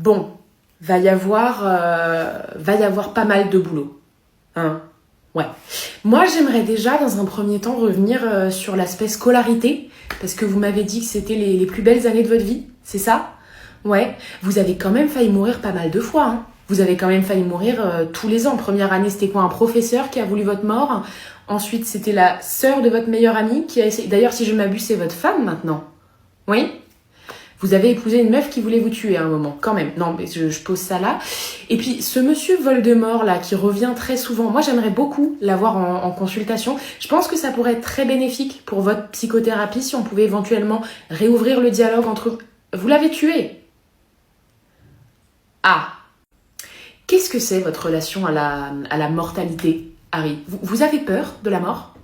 Bon, va y avoir pas mal de boulot. Hein? Ouais. Moi, j'aimerais déjà, dans un premier temps, revenir sur l'aspect scolarité, parce que vous m'avez dit que c'était les plus belles années de votre vie, c'est ça? Ouais. Vous avez quand même failli mourir pas mal de fois, hein. Vous avez quand même failli mourir tous les ans. Première année, c'était quoi? Un professeur qui a voulu votre mort. Ensuite, c'était la sœur de votre meilleure amie qui a essayé... D'ailleurs, si je ne m'abuse, c'est votre femme maintenant. Oui? Vous avez épousé une meuf qui voulait vous tuer à un moment, quand même. Non, mais je pose ça là. Et puis, ce monsieur Voldemort, là, qui revient très souvent, moi, j'aimerais beaucoup l'avoir en consultation. Je pense que ça pourrait être très bénéfique pour votre psychothérapie si on pouvait éventuellement réouvrir le dialogue entre... Vous l'avez tué? Ah. Qu'est-ce que c'est, votre relation à la mortalité, Harry? Vous avez peur de la mort?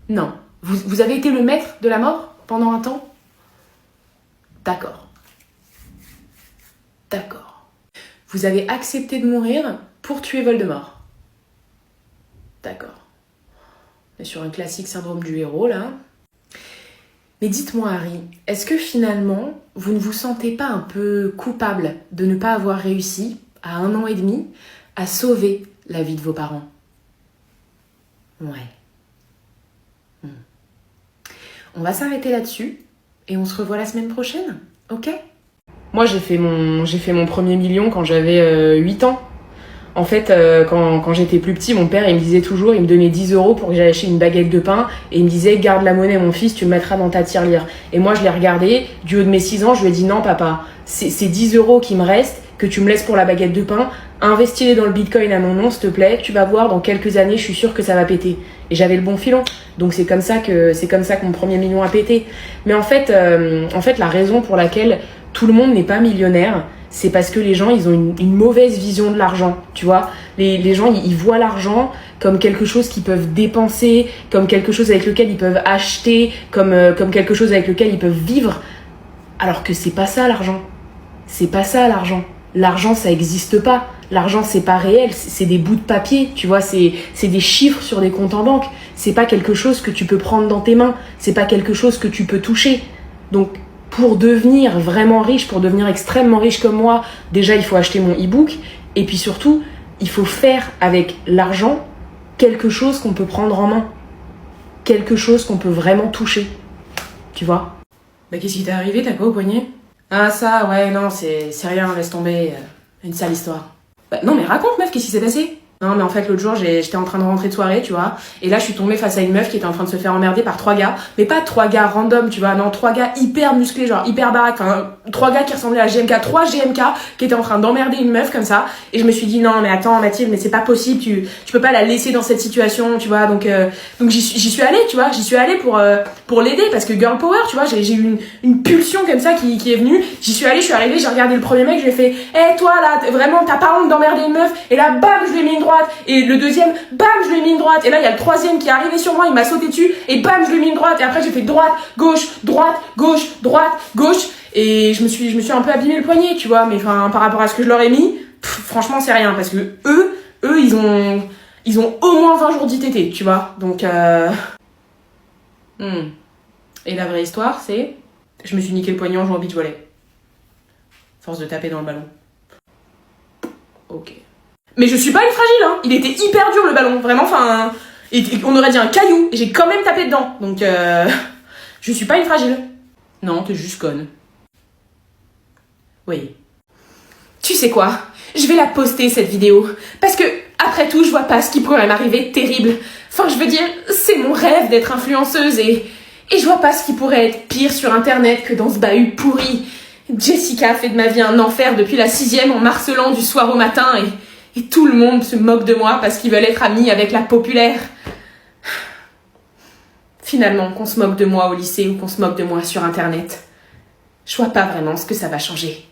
Non. Vous avez été le maître de la mort pendant un temps? D'accord. D'accord. Vous avez accepté de mourir pour tuer Voldemort? D'accord. On est sur un classique syndrome du héros, là. Mais dites-moi, Harry, est-ce que finalement, vous ne vous sentez pas un peu coupable de ne pas avoir réussi, à 1 an et demi, à sauver la vie de vos parents? Ouais. On va s'arrêter là-dessus et on se revoit la semaine prochaine, ok? Moi, j'ai fait mon premier million quand j'avais 8 ans. En fait, quand j'étais plus petit, mon père, il me disait toujours, il me donnait 10 € pour que j'aille acheter une baguette de pain, et il me disait, garde la monnaie, mon fils, tu le mettras dans ta tirelire. Et moi, je l'ai regardé, du haut de mes 6 ans, je lui ai dit, non, papa, c'est 10 € qui me restent, que tu me laisses pour la baguette de pain, investis-les dans le bitcoin à mon nom, s'il te plaît, tu vas voir, dans quelques années, je suis sûre que ça va péter. Et j'avais le bon filon. Donc c'est comme ça que mon premier million a pété. Mais en fait, la raison pour laquelle tout le monde n'est pas millionnaire, c'est parce que les gens, ils ont une mauvaise vision de l'argent, tu vois. Les gens, ils voient l'argent comme quelque chose qu'ils peuvent dépenser, comme quelque chose avec lequel ils peuvent acheter, comme quelque chose avec lequel ils peuvent vivre. Alors que c'est pas ça l'argent. C'est pas ça l'argent. L'argent, ça existe pas. L'argent, c'est pas réel. C'est des bouts de papier, tu vois. C'est des chiffres sur des comptes en banque. C'est pas quelque chose que tu peux prendre dans tes mains. C'est pas quelque chose que tu peux toucher. Donc, pour devenir vraiment riche, pour devenir extrêmement riche comme moi, déjà, il faut acheter mon e-book. Et puis surtout, il faut faire avec l'argent quelque chose qu'on peut prendre en main. Quelque chose qu'on peut vraiment toucher. Tu vois? Bah, qu'est-ce qui t'est arrivé? T'as quoi au poignet? Ah, ça, ouais, non, c'est rien, laisse tomber. Une sale histoire. Bah, non, mais raconte, meuf, qu'est-ce qui s'est passé? Non, mais en fait, l'autre jour, j'étais en train de rentrer de soirée, tu vois. Et là, je suis tombée face à une meuf qui était en train de se faire emmerder par 3 gars. Mais pas 3 gars random, tu vois. Non, 3 gars hyper musclés, genre hyper baraques. Enfin, 3 gars qui ressemblaient à GMK. 3 GMK qui étaient en train d'emmerder une meuf comme ça. Et je me suis dit, non, mais attends, Mathilde, mais c'est pas possible. Tu peux pas la laisser dans cette situation, tu vois. Donc j'y suis allée, tu vois. J'y suis allée pour l'aider parce que girl power, tu vois. J'ai eu une pulsion comme ça qui est venue. J'y suis allée, je suis arrivée, j'ai regardé le premier mec, je lui ai fait, hé, toi, là, vraiment, t'as pas honte d'emmerder une meuf? Et là, bam, je lui ai mis une droite. Et le deuxième, bam, je lui ai mis une droite. Et là, il y a le troisième qui est arrivé sur moi, il m'a sauté dessus. Et bam, je lui ai mis une droite. Et après, j'ai fait droite, gauche, droite, gauche, droite, gauche. Et je me suis un peu abîmé le poignet, tu vois. Mais enfin, par rapport à ce que je leur ai mis, franchement, c'est rien. Parce que eux, ils ont au moins 20 jours d'ITT, tu vois. Donc, Et la vraie histoire, c'est... Je me suis niqué le poignet en jouant au beach volley. Force de taper dans le ballon. Ok. Mais je suis pas une fragile, hein. Il était hyper dur le ballon, vraiment, enfin... Et on aurait dit un caillou, et j'ai quand même tapé dedans. Donc, je suis pas une fragile. Non, t'es juste conne. Oui. Tu sais quoi? Je vais la poster, cette vidéo. Parce que, après tout, je vois pas ce qui pourrait m'arriver de terrible. Enfin, je veux dire, c'est mon rêve d'être influenceuse, et je vois pas ce qui pourrait être pire sur Internet que dans ce bahut pourri. Jessica fait de ma vie un enfer depuis la 6e en marcelant du soir au matin, et tout le monde se moque de moi parce qu'ils veulent être amis avec la populaire. Finalement, qu'on se moque de moi au lycée ou qu'on se moque de moi sur Internet, je vois pas vraiment ce que ça va changer.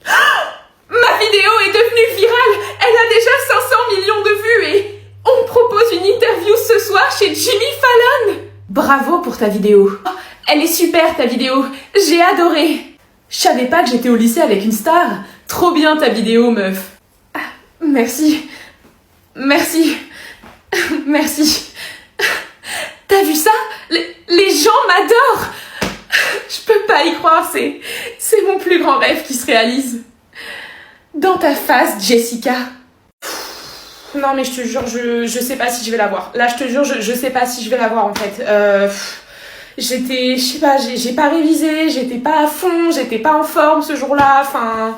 Ma vidéo est devenue virale. Elle a déjà 500 millions de vues et on me propose une interview ce soir chez Jimmy Fallon. Bravo pour ta vidéo. Elle est super ta vidéo. J'ai adoré. Je savais pas que j'étais au lycée avec une star. Trop bien ta vidéo, meuf. Ah, merci. Merci. Merci. T'as vu ça? Les gens m'adorent. Je peux pas y croire, C'est mon plus grand rêve qui se réalise. Dans ta face, Jessica. Non mais je te jure, je sais pas si je vais la voir. Là je te jure, je sais pas si je vais la voir en fait. Je sais pas, j'ai pas révisé, j'étais pas à fond, j'étais pas en forme ce jour-là, enfin...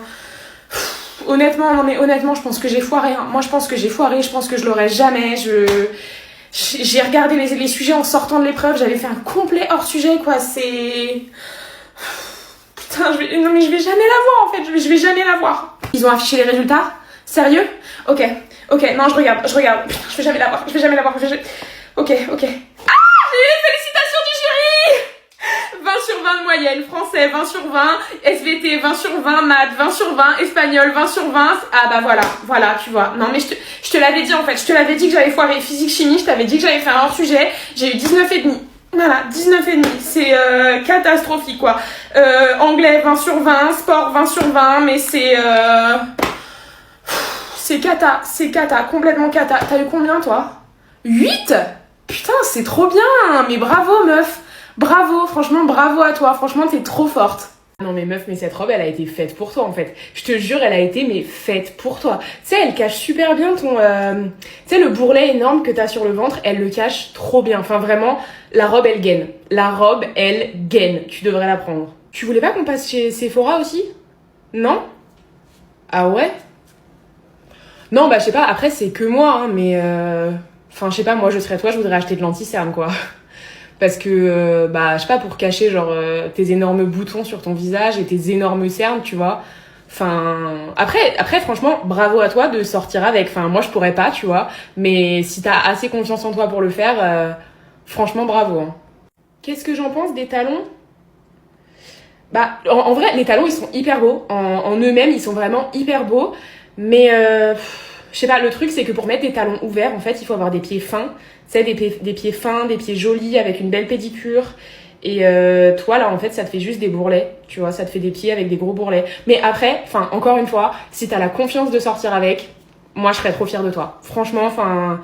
Honnêtement, non mais honnêtement, je pense que j'ai foiré. Hein. Moi je pense que j'ai foiré, je pense que je l'aurai jamais. J'ai regardé les sujets en sortant de l'épreuve, j'avais fait un complet hors sujet quoi, c'est... Putain, non mais je vais jamais la voir en fait, je vais jamais la voir. Ils ont affiché les résultats? Sérieux? Ok, non je regarde. Putain, je vais jamais la voir. Ok. Félicitations du jury! 20 sur 20 de moyenne, français 20 sur 20, SVT 20 sur 20, maths 20 sur 20, espagnol 20 sur 20. Ah bah voilà, tu vois. Non mais je te l'avais dit en fait, je te l'avais dit que j'avais foiré physique chimie, je t'avais dit que j'avais fait un hors sujet, j'ai eu 19,5. Voilà, 19,5, c'est catastrophique quoi. Anglais 20 sur 20, sport 20 sur 20, mais c'est cata, complètement cata. T'as eu combien toi? 8? Putain, c'est trop bien, mais bravo meuf. Bravo, franchement, bravo à toi. Franchement, t'es trop forte. Non mais meuf, mais cette robe, elle a été faite pour toi en fait. Je te jure, elle a été mais faite pour toi. Tu sais, elle cache super bien ton... Tu sais, le bourrelet énorme que t'as sur le ventre, elle le cache trop bien. Enfin vraiment, la robe, elle gaine. La robe, elle gaine. Tu devrais la prendre. Tu voulais pas qu'on passe chez Sephora aussi? Non? Ah ouais? Non, bah je sais pas, après c'est que moi, hein, mais... Enfin, je sais pas, moi je serais toi, je voudrais acheter de l'anti-cerne quoi. Parce que, bah, je sais pas, pour cacher, genre, tes énormes boutons sur ton visage et tes énormes cernes, tu vois. Enfin, après, franchement, bravo à toi de sortir avec. Enfin, moi, je pourrais pas, tu vois. Mais si t'as assez confiance en toi pour le faire, franchement, bravo. Hein. Qu'est-ce que j'en pense des talons? Bah, en vrai, les talons, ils sont hyper beaux. En eux-mêmes, ils sont vraiment hyper beaux. Mais, je sais pas, le truc, c'est que pour mettre des talons ouverts, en fait, il faut avoir des pieds fins. Tu sais, des pieds fins, des pieds jolis, avec une belle pédicure. Et toi, là, en fait, ça te fait juste des bourrelets. Tu vois, ça te fait des pieds avec des gros bourrelets. Mais après, enfin, encore une fois, si t'as la confiance de sortir avec, moi, je serais trop fière de toi. Franchement, enfin,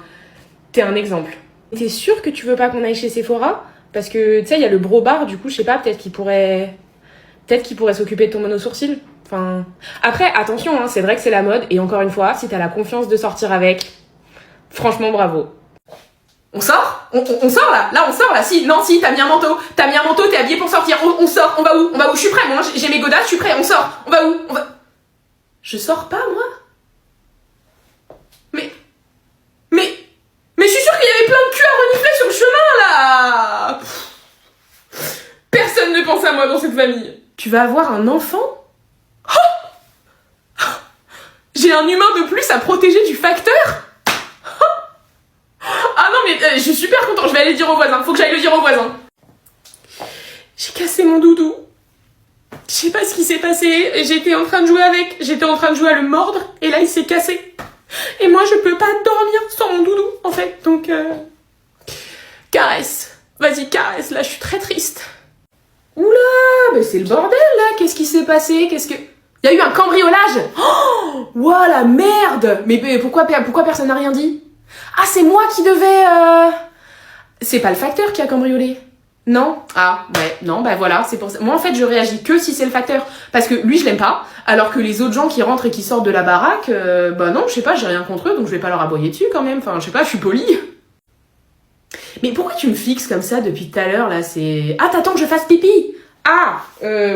t'es un exemple. T'es sûre que tu veux pas qu'on aille chez Sephora? Parce que, tu sais, il y a le bro bar, du coup, je sais pas, peut-être qu'il pourrait s'occuper de ton mono-sourcil. Enfin... Après, attention, hein, c'est vrai que c'est la mode. Et encore une fois, si t'as la confiance de sortir avec, franchement, bravo. On sort? On sort là? Là, on sort là? Si, non, si, t'as mis un manteau, t'es habillé pour sortir. On sort, on va où? Je suis prêt, moi, j'ai mes godasses, je suis prêt, on sort. On va où? Je sors pas, moi? Mais je suis sûre qu'il y avait plein de cul à renifler sur le chemin là! Personne ne pense à moi dans cette famille. Tu vas avoir un enfant? J'ai un humain de plus à protéger du facteur? Ah non mais je suis super contente, je vais aller dire au voisin, faut que j'aille le dire au voisin. J'ai cassé mon doudou. Je sais pas ce qui s'est passé, j'étais en train de jouer à le mordre, et là il s'est cassé. Et moi je peux pas dormir sans mon doudou en fait, donc caresse. Vas-y caresse, là je suis très triste. Oula, mais c'est le bordel là, qu'est-ce qui s'est passé? Il y a eu un cambriolage! Oh! Ouah la merde! Mais pourquoi personne n'a rien dit? Ah, c'est moi qui devais... C'est pas le facteur qui a cambriolé? Non? Ah, ouais, non, bah voilà, c'est pour ça. Moi, en fait, je réagis que si c'est le facteur. Parce que lui, je l'aime pas. Alors que les autres gens qui rentrent et qui sortent de la baraque, bah non, je sais pas, j'ai rien contre eux, donc je vais pas leur aboyer dessus quand même. Enfin, je sais pas, je suis polie. Mais pourquoi tu me fixes comme ça depuis tout à l'heure, là? C'est... Ah, t'attends que je fasse pipi? Ah,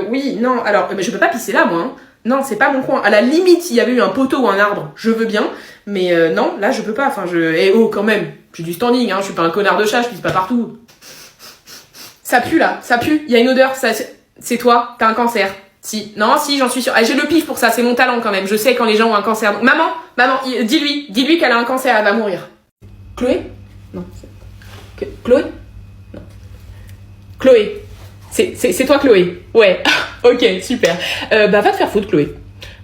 oui, non, alors, je peux pas pisser là, moi, hein. Non, c'est pas mon coin. À la limite, s'il y avait eu un poteau ou un arbre, je veux bien. Mais non, là, je peux pas. Enfin, Eh oh, quand même. J'ai du standing, hein. Je suis pas un connard de chat, je pisse pas partout. Ça pue, là. Ça pue. Il y a une odeur. C'est toi. T'as un cancer. Si. Non, si, j'en suis sûre. Ah, j'ai le pif pour ça. C'est mon talent, quand même. Je sais quand les gens ont un cancer. Donc, maman, dis-lui qu'elle a un cancer. Elle va mourir. Chloé? Non. Chloé? Non. Chloé. C'est toi, Chloé. Ouais. Ok, super. Va te faire foutre, Chloé.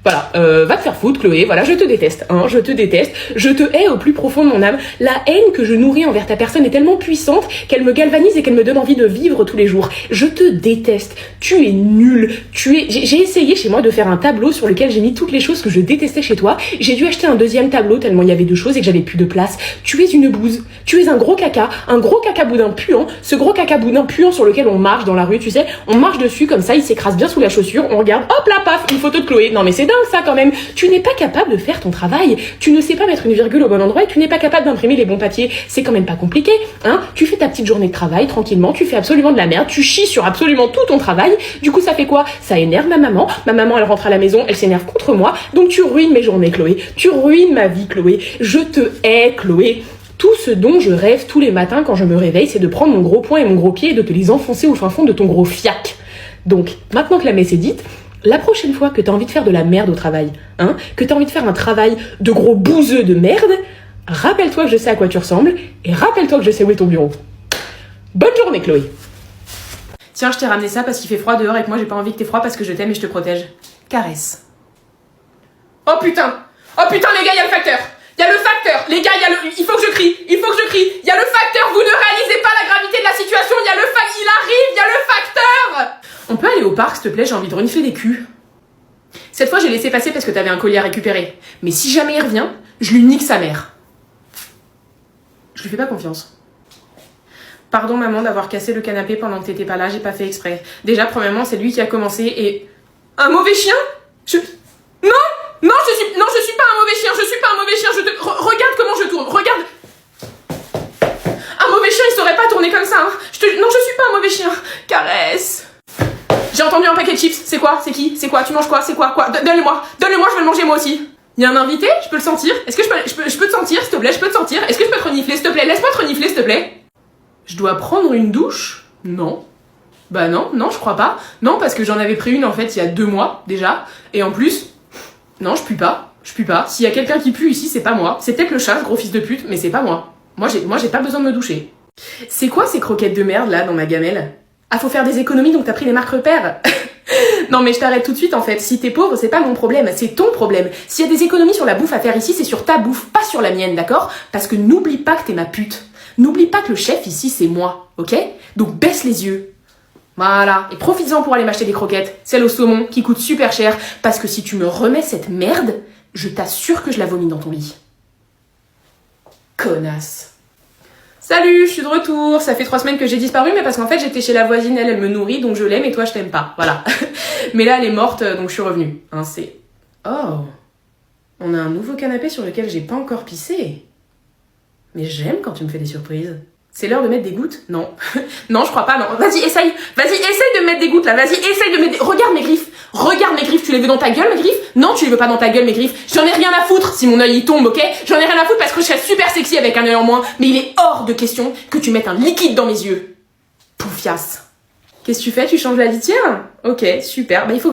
Voilà, va te faire foutre, Chloé, voilà, je te déteste, hein, je te déteste, je te hais au plus profond de mon âme. La haine que je nourris envers ta personne est tellement puissante qu'elle me galvanise et qu'elle me donne envie de vivre tous les jours. Je te déteste, tu es nul, J'ai essayé chez moi de faire un tableau sur lequel j'ai mis toutes les choses que je détestais chez toi. J'ai dû acheter un deuxième tableau tellement il y avait de choses et que j'avais plus de place. Tu es une bouse, tu es un gros caca boudin puant, ce gros caca boudin puant sur lequel on marche dans la rue, tu sais, on marche dessus comme ça, il s'écrase bien sous la chaussure, on regarde, hop là, paf, une photo de Chloé. Non mais c'est dingue ça quand même. Tu n'es pas capable de faire ton travail. Tu ne sais pas mettre une virgule au bon endroit et tu n'es pas capable d'imprimer les bons papiers. C'est quand même pas compliqué, hein. Tu fais ta petite journée de travail tranquillement, tu fais absolument de la merde, tu chies sur absolument tout ton travail. Du coup, ça fait quoi? Ça énerve ma maman. Ma maman, elle rentre à la maison, elle s'énerve contre moi. Donc tu ruines mes journées, Chloé. Tu ruines ma vie, Chloé. Je te hais, Chloé. Tout ce dont je rêve tous les matins quand je me réveille, c'est de prendre mon gros poing et mon gros pied et de te les enfoncer au fin fond de ton gros fiac. Donc, maintenant que la messe est dite, la prochaine fois que t'as envie de faire de la merde au travail, hein, que t'as envie de faire un travail de gros bouseux de merde, rappelle-toi que je sais à quoi tu ressembles et rappelle-toi que je sais où est ton bureau. Bonne journée, Chloé. Tiens, je t'ai ramené ça parce qu'il fait froid dehors et que moi j'ai pas envie que t'aies froid parce que je t'aime et je te protège. Caresse. Oh putain, les gars, il y a le facteur. Il y a le facteur. Les gars, il faut que je crie. Il y a le facteur. Vous ne réalisez pas la gravité de la situation. Il arrive. Il y a le facteur. On peut aller au parc, s'il te plaît, j'ai envie de renifler des culs. Cette fois, j'ai laissé passer parce que t'avais un collier à récupérer. Mais si jamais il revient, je lui nique sa mère. Je lui fais pas confiance. Pardon, maman, d'avoir cassé le canapé pendant que t'étais pas là, j'ai pas fait exprès. Déjà, premièrement, c'est lui qui a commencé et... Un mauvais chien? Non, je suis pas un mauvais chien, regarde comment je tourne, regarde. Un mauvais chien, il saurait pas tourner comme ça, hein. Non, je suis pas un mauvais chien. Caresse. J'ai entendu un paquet de chips, c'est quoi? C'est qui? C'est quoi? Tu manges quoi? C'est quoi? Donne-le-moi, je vais le manger moi aussi. Il y a un invité? Je peux le sentir? Est-ce que je peux te sentir, s'il te plaît? Je peux te sentir? Est-ce que je peux te renifler, s'il te plaît? Laisse-moi te renifler, s'il te plaît. Je dois prendre une douche? Non. Bah non, je crois pas. Non, parce que j'en avais pris une en fait il y a 2 mois déjà. Et en plus, non, je pue pas. S'il y a quelqu'un qui pue ici, c'est pas moi. C'est peut-être le chat, ce gros fils de pute, mais c'est pas moi. Moi, j'ai pas besoin de me doucher. C'est quoi ces croquettes de merde là dans ma gamelle? Ah, faut faire des économies donc t'as pris les marques repères. Non mais je t'arrête tout de suite en fait. Si t'es pauvre, c'est pas mon problème, c'est ton problème. S'il y a des économies sur la bouffe à faire ici, c'est sur ta bouffe, pas sur la mienne, d'accord? Parce que n'oublie pas que t'es ma pute. N'oublie pas que le chef ici, c'est moi, ok? Donc baisse les yeux. Voilà, et profites-en pour aller m'acheter des croquettes, celles au saumon qui coûtent super cher, parce que si tu me remets cette merde, je t'assure que je la vomis dans ton lit. Connasse. Salut, je suis de retour, ça fait 3 semaines que j'ai disparu, mais parce qu'en fait j'étais chez la voisine, elle me nourrit, donc je l'aime et toi je t'aime pas, voilà. Mais là elle est morte, donc je suis revenue. Hein, c'est... Oh, on a un nouveau canapé sur lequel j'ai pas encore pissé. Mais j'aime quand tu me fais des surprises. C'est l'heure de mettre des gouttes? Non. Non, je crois pas, non. Vas-y, essaye de mettre des gouttes, là. Regarde mes griffes. Tu les veux dans ta gueule, mes griffes? Non, tu les veux pas dans ta gueule, mes griffes. J'en ai rien à foutre si mon œil il tombe, ok? J'en ai rien à foutre parce que je serais super sexy avec un œil en moins. Mais il est hors de question que tu mettes un liquide dans mes yeux. Poufiasse. Qu'est-ce que tu fais? Tu changes la litière? Ok, super. Bah, il faut